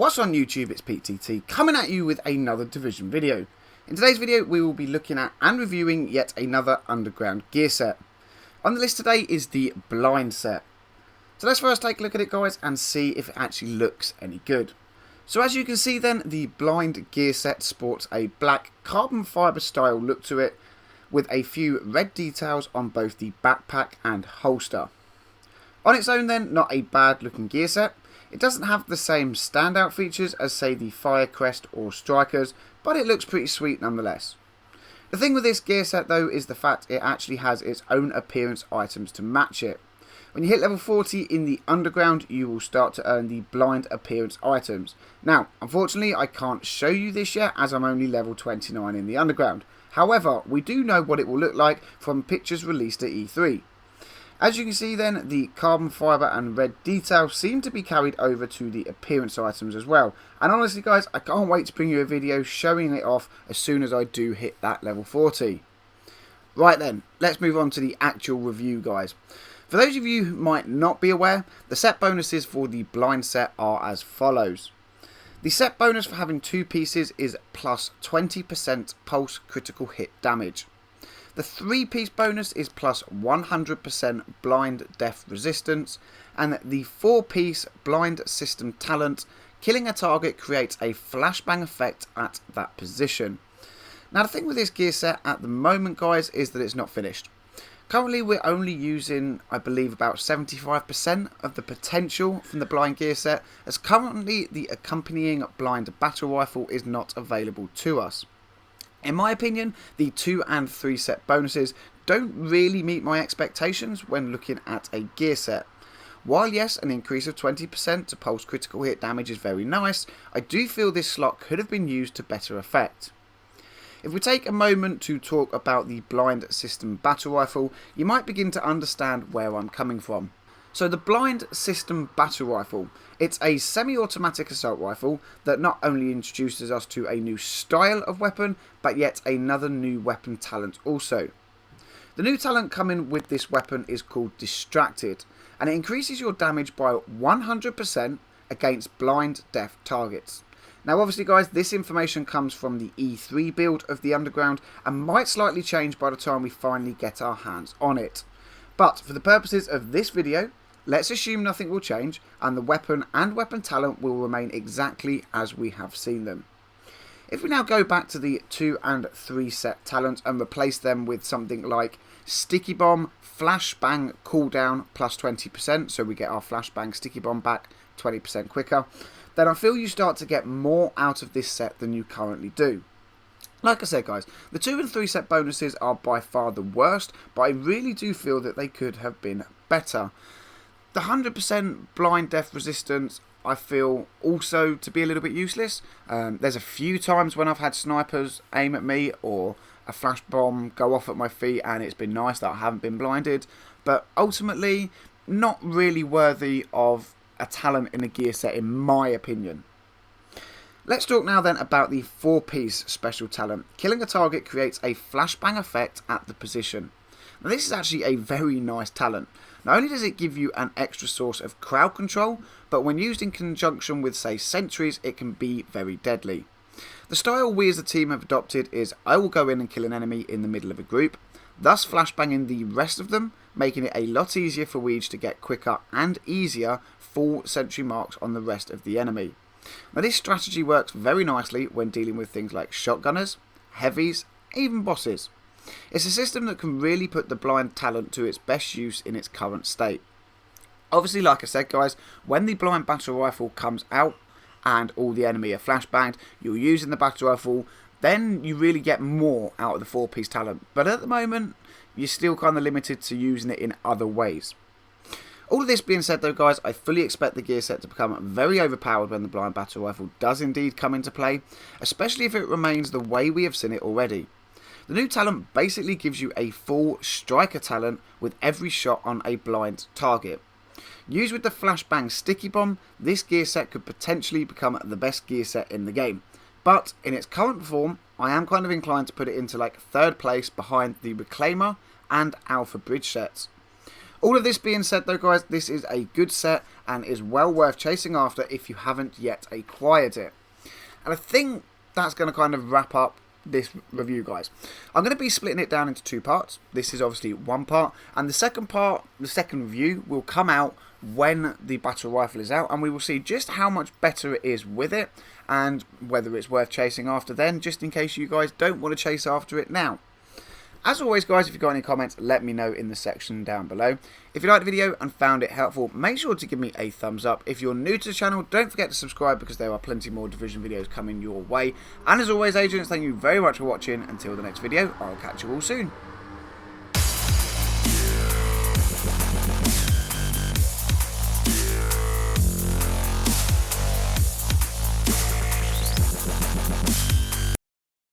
What's on YouTube, it's PTT coming at you with another Division video. In today's video we will be looking at and reviewing yet another underground gear set. On the list today is the Blind set. So let's first take a look at it, guys, and see if it actually looks any good. So as you can see then, the Blind gear set sports a black carbon fibre style look to it, with a few red details on both the backpack and holster. On its own then, not a bad looking gear set. It doesn't have the same standout features as say the Firecrest or Strikers, but it looks pretty sweet nonetheless. The thing with this gear set though is the fact it actually has its own appearance items to match it. When you hit level 40 in the underground, you will start to earn the blind appearance items. Now, unfortunately I can't show you this yet as I'm only level 29 in the underground. However, we do know what it will look like from pictures released at E3. As you can see then, the carbon fibre and red details seem to be carried over to the appearance items as well. And honestly guys, I can't wait to bring you a video showing it off as soon as I do hit that level 40. Right then, let's move on to the actual review, guys. For those of you who might not be aware, the set bonuses for the blind set are as follows. The set bonus for having two pieces is plus 20% pulse critical hit damage. The 3-piece bonus is plus 100% blind death resistance, and the 4-piece blind system talent, killing a target creates a flashbang effect at that position. Now the thing with this gear set at the moment, guys, is that it's not finished. Currently we're only using, I believe, about 75% of the potential from the blind gear set, as currently the accompanying blind battle rifle is not available to us. In my opinion, the 2 and 3 set bonuses don't really meet my expectations when looking at a gear set. While yes, an increase of 20% to pulse critical hit damage is very nice, I do feel this slot could have been used to better effect. If we take a moment to talk about the blind system battle rifle, you might begin to understand where I'm coming from. So the blind system battle rifle, it's a semi-automatic assault rifle that not only introduces us to a new style of weapon, but yet another new weapon talent also. The new talent coming with this weapon is called Distracted, and it increases your damage by 100% against blind deaf targets. Now obviously guys, this information comes from the E3 build of the Underground and might slightly change by the time we finally get our hands on it. But for the purposes of this video, let's assume nothing will change and the weapon and weapon talent will remain exactly as we have seen them. If we now go back to the 2 and 3 set talent and replace them with something like Sticky Bomb, Flashbang cooldown plus 20%, so we get our Flashbang Sticky Bomb back 20% quicker, then I feel you start to get more out of this set than you currently do. Like I said guys, the 2 and 3 set bonuses are by far the worst, but I really do feel that they could have been better. The 100% blind death resistance I feel also to be a little bit useless. There's a few times when I've had snipers aim at me or a flash bomb go off at my feet and it's been nice that I haven't been blinded, but ultimately not really worthy of a talent in a gear set in my opinion. Let's talk now then about the 4-piece special talent. Killing a target creates a flashbang effect at the position. Now this is actually a very nice talent. Not only does it give you an extra source of crowd control, but when used in conjunction with say sentries, it can be very deadly. The style we as a team have adopted is I will go in and kill an enemy in the middle of a group, thus flashbanging the rest of them, making it a lot easier for we to get quicker and easier full sentry marks on the rest of the enemy. Now this strategy works very nicely when dealing with things like shotgunners, heavies, even bosses. It's a system that can really put the blind talent to its best use in its current state. Obviously, like I said guys, when the blind battle rifle comes out and all the enemy are flashbanged, you're using the battle rifle, then you really get more out of the 4-piece talent. But at the moment, you're still kind of limited to using it in other ways. All of this being said though guys, I fully expect the gear set to become very overpowered when the blind battle rifle does indeed come into play, especially if it remains the way we have seen it already. The new talent basically gives you a full striker talent with every shot on a blind target. Used with the Flashbang Sticky Bomb, this gear set could potentially become the best gear set in the game. But in its current form, I am kind of inclined to put it into like 3rd place behind the Reclaimer and Alpha Bridge sets. All of this being said though guys, this is a good set and is well worth chasing after if you haven't yet acquired it. And I think that's going to kind of wrap up this review guys. I'm going to be splitting it down into two parts. This is obviously one part, and the second part, the second review, will come out when the battle rifle is out, and we will see just how much better it is with it and whether it's worth chasing after then, just in case you guys don't want to chase after it now. As always guys, if you've got any comments, let me know in the section down below. If you liked the video and found it helpful, make sure to give me a thumbs up. If you're new to the channel, don't forget to subscribe because there are plenty more Division videos coming your way. And as always agents, thank you very much for watching. Until the next video, I'll catch you all soon.